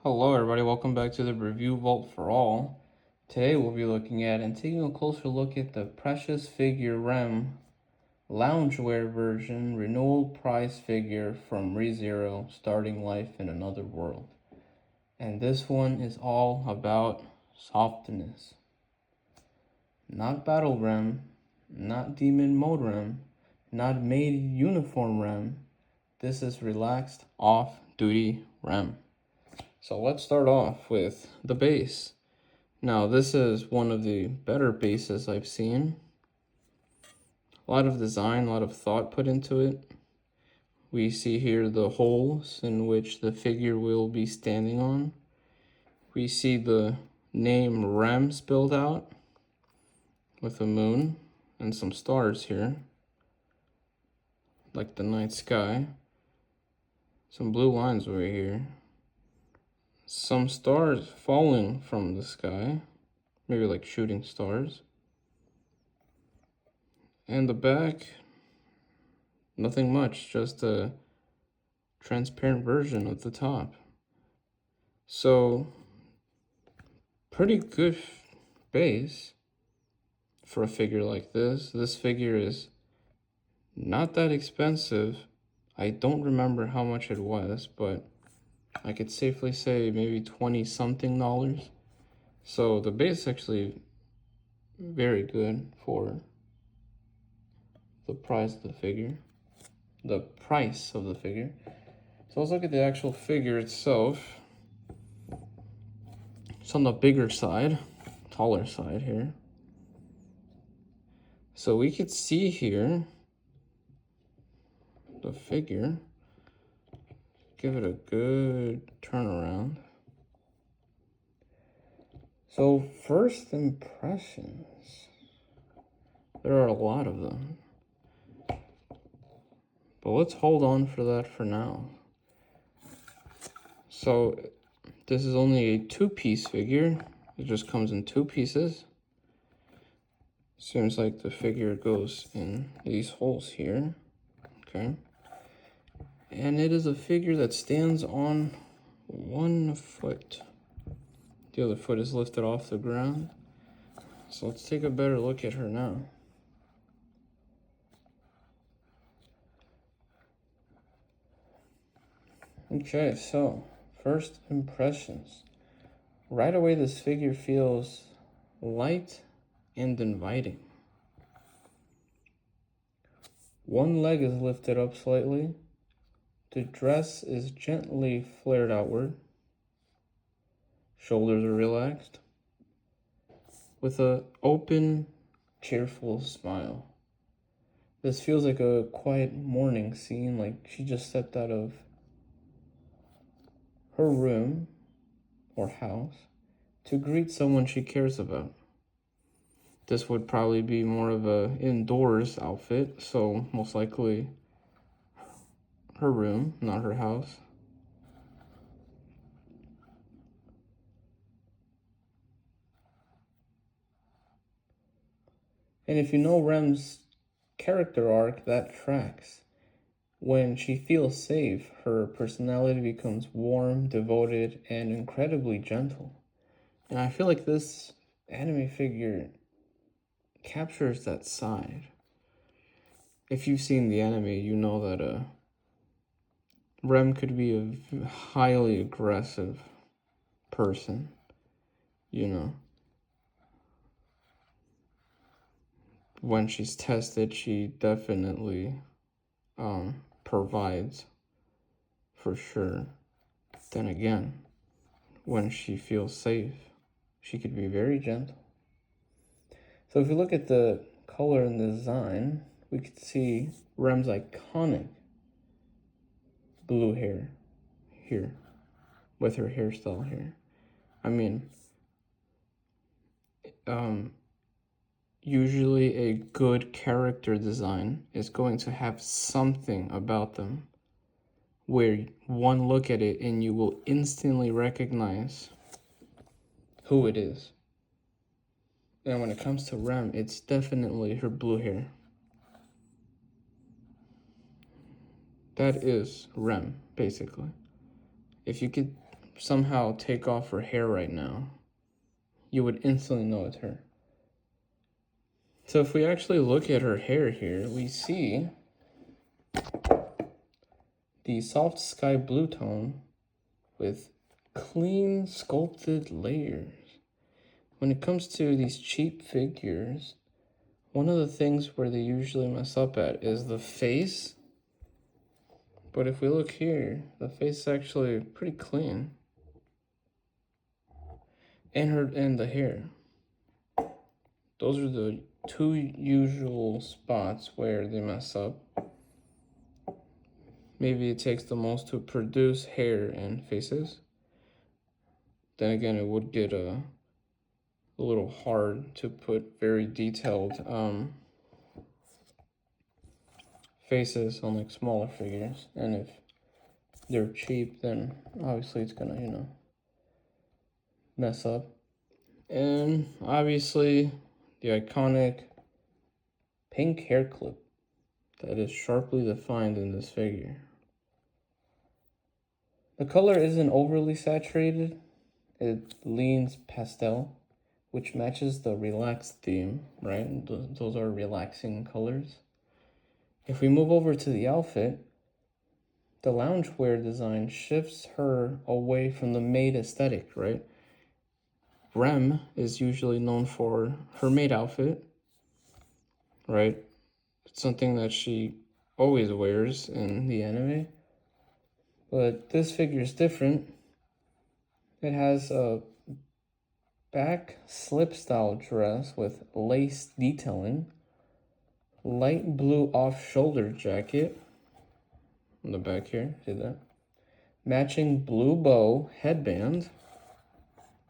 Hello everybody, welcome back to the Review Vault for All. Today we'll be looking at and taking a closer look at the Precious Figure Rem Loungewear version Renewal Prize Figure from ReZero Starting Life in Another World. And this one is all about softness. Not Battle Rem, not Demon Mode Rem, not Made Uniform Rem. This is relaxed off-duty Rem. So let's start off with the base. Now this is one of the better bases I've seen. A lot of design, a lot of thought put into it. We see here the holes in which the figure will be standing on. We see the name Rem spelled out with a moon and some stars here, like the night sky. Some blue lines over here. Some stars falling from the sky, maybe like shooting stars. And the back, nothing much, just a transparent version of the top. So, pretty good base for a figure like this. This figure is not that expensive. I don't remember how much it was, but I could safely say maybe 20 something. So the base is actually very good for the price of the figure. So let's look at the actual figure itself. It's on the bigger side, taller side here. So we could see here the figure. Give it a good turnaround. So first impressions, there are a lot of them, but let's hold on for that for now. So this is only a two-piece figure. It just comes in two pieces. Seems like the figure goes in these holes here, okay? And it is a figure that stands on one foot. The other foot is lifted off the ground. So let's take a better look at her now. Okay, so first impressions. Right away, this figure feels light and inviting. One leg is lifted up slightly. The dress is gently flared outward. Shoulders are relaxed. With an open, cheerful smile. This feels like a quiet morning scene, like she just stepped out of her room or house to greet someone she cares about. This would probably be more of a indoors outfit, so most likely her room, not her house. And if you know Rem's character arc, that tracks. When she feels safe, her personality becomes warm, devoted, and incredibly gentle. And I feel like this anime figure captures that side. If you've seen the anime, you know that Rem could be a highly aggressive person, you know. When she's tested, she definitely provides, for sure. Then again, when she feels safe, she could be very gentle. So if you look at the color and design, we could see Rem's iconic blue hair here, with her hairstyle here. I mean, usually a good character design is going to have something about them where one look at it and you will instantly recognize who it is. And when it comes to Rem, it's definitely her blue hair. That is Rem, basically. If you could somehow take off her hair right now, you would instantly know it's her. So if we actually look at her hair here, we see the soft sky blue tone with clean sculpted layers. When it comes to these cheap figures, one of the things where they usually mess up at is the face. But if we look here, the face is actually pretty clean. And the hair. Those are the two usual spots where they mess up. Maybe it takes the most to produce hair and faces. Then again, it would get a little hard to put very detailed faces on like smaller figures. And if they're cheap, then obviously it's gonna, mess up. And obviously the iconic pink hair clip that is sharply defined in this figure. The color isn't overly saturated. It leans pastel, which matches the relaxed theme, right? Those are relaxing colors. If we move over to the outfit, the loungewear design shifts her away from the maid aesthetic, right? Rem is usually known for her maid outfit, right? It's something that she always wears in the anime. But this figure is different. It has a back slip style dress with lace detailing, light blue off-shoulder jacket on the back here, see that? Matching blue bow headband,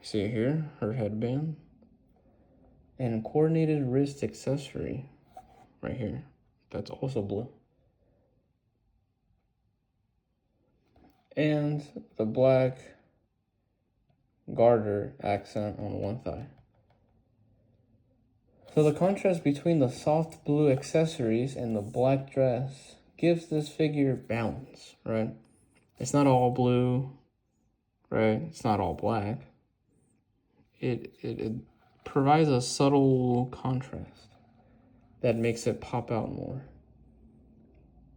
see here, her headband, and coordinated wrist accessory right here, that's also blue. And the black garter accent on one thigh. So the contrast between the soft blue accessories and the black dress gives this figure balance, right? It's not all blue, right? It's not all black. It provides a subtle contrast that makes it pop out more.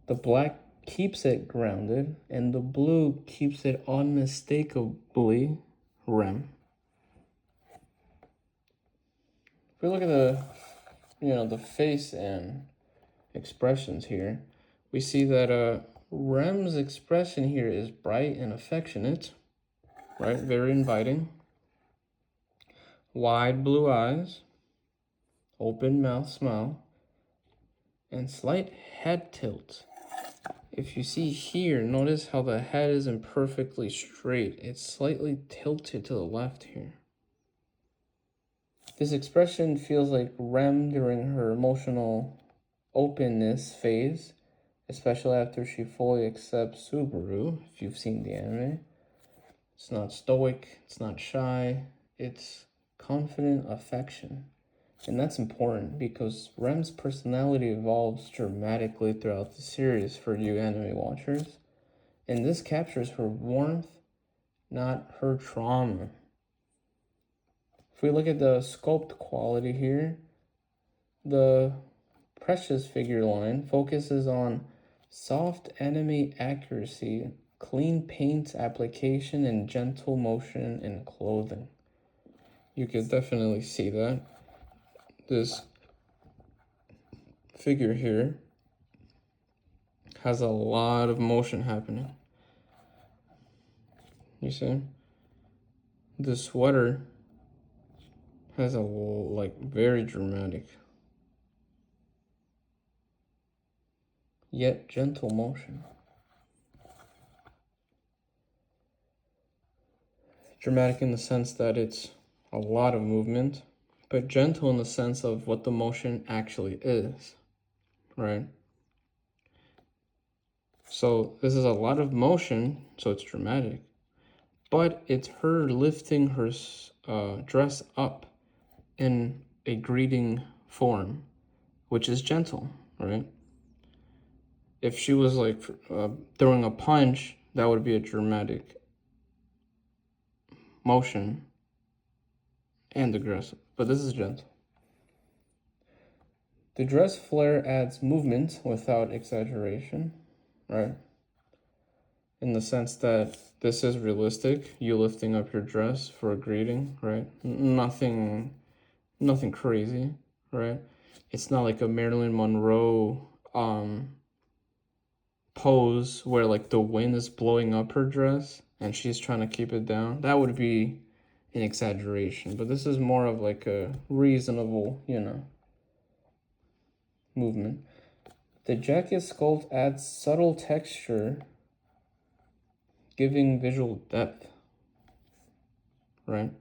The black keeps it grounded, and the blue keeps it unmistakably Rem. If we look at the face and expressions here, we see that Rem's expression here is bright and affectionate, right? Very inviting. Wide blue eyes, open mouth smile, and slight head tilt. If you see here, notice how the head isn't perfectly straight. It's slightly tilted to the left here. This expression feels like Rem during her emotional openness phase, especially after she fully accepts Subaru, if you've seen the anime. It's not stoic, it's not shy, it's confident affection. And that's important because Rem's personality evolves dramatically throughout the series for you anime watchers. And this captures her warmth, not her trauma. If we look at the sculpt quality here, the Precious figure line focuses on soft anime accuracy, clean paint application, and gentle motion in clothing. You could definitely see that. This figure here has a lot of motion happening. You see? The sweater has a very dramatic yet gentle motion. Dramatic in the sense that it's a lot of movement, but gentle in the sense of what the motion actually is, right? So this is a lot of motion, so it's dramatic, but it's her lifting her dress up in a greeting form, which is gentle, right? If she was throwing a punch, that would be a dramatic motion and aggressive, but this is gentle. The dress flare adds movement without exaggeration, right? In the sense that this is realistic, you lifting up your dress for a greeting, right? Nothing crazy, right? It's not like a Marilyn Monroe pose where like the wind is blowing up her dress and she's trying to keep it down. That would be an exaggeration, but this is more of like a reasonable, movement. The jacket sculpt adds subtle texture, giving visual depth, right?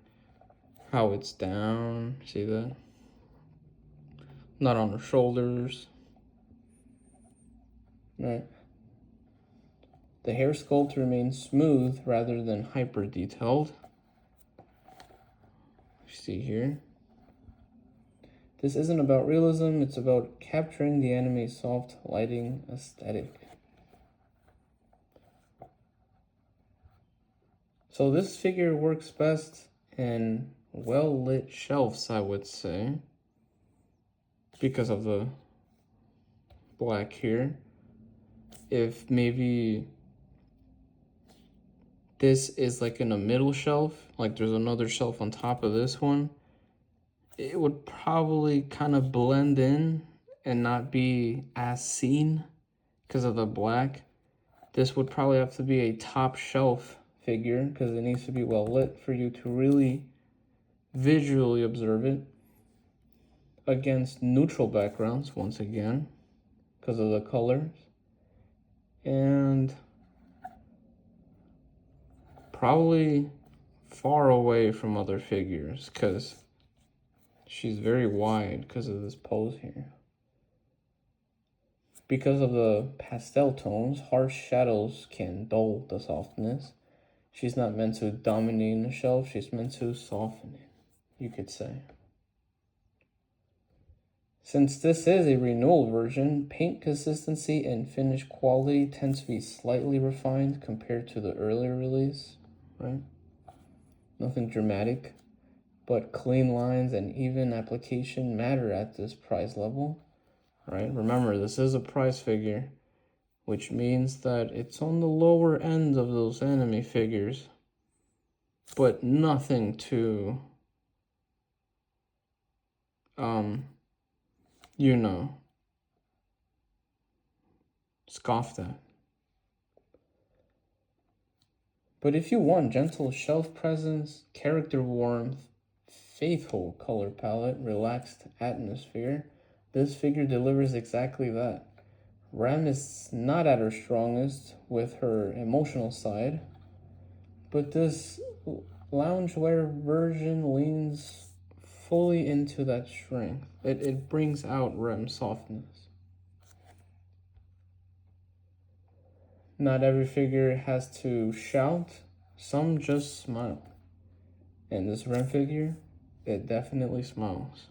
How it's down, see that? Not on her shoulders, right? The hair sculpt remains smooth rather than hyper detailed. See here. This isn't about realism, it's about capturing the anime's soft lighting aesthetic. So this figure works best in well-lit shelves, I would say, because of the black here. If maybe this is like in a middle shelf, like there's another shelf on top of this one, it would probably kind of blend in and not be as seen because of the black. This would probably have to be a top shelf figure because it needs to be well lit for you to really visually observe it against neutral backgrounds, once again, because of the colors. And probably far away from other figures because she's very wide because of this pose here. Because of the pastel tones, harsh shadows can dull the softness. She's not meant to dominate the shelf, she's meant to soften it, you could say. Since this is a renewal version, paint consistency and finish quality tends to be slightly refined compared to the earlier release, right? Nothing dramatic, but clean lines and even application matter at this price level, right? Remember, this is a prize figure, which means that it's on the lower end of those anime figures, but nothing to, scoffed at. But if you want gentle shelf presence, character warmth, faithful color palette, relaxed atmosphere, this figure delivers exactly that. Rem is not at her strongest with her emotional side, but this loungewear version leans fully into that strength. It brings out Rem's softness. Not every figure has to shout, some just smile. And this Rem figure, it definitely smiles.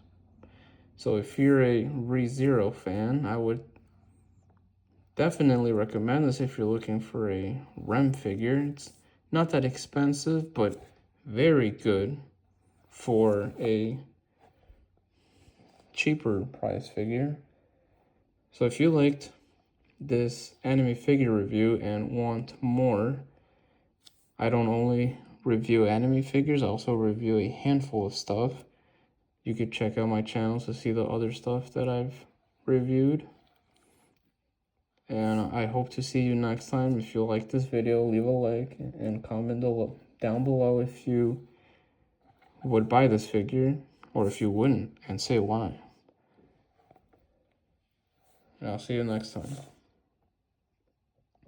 So if you're a ReZero fan, I would definitely recommend this if you're looking for a Rem figure. It's not that expensive, but very good for a cheaper price figure. So if you liked this anime figure review and want more, I don't only review anime figures, I also review a handful of stuff. You could check out my channel to see the other stuff that I've reviewed. And I hope to see you next time. If you like this video, leave a like and comment down below if you would buy this figure or if you wouldn't, and say why. And I'll see you next time.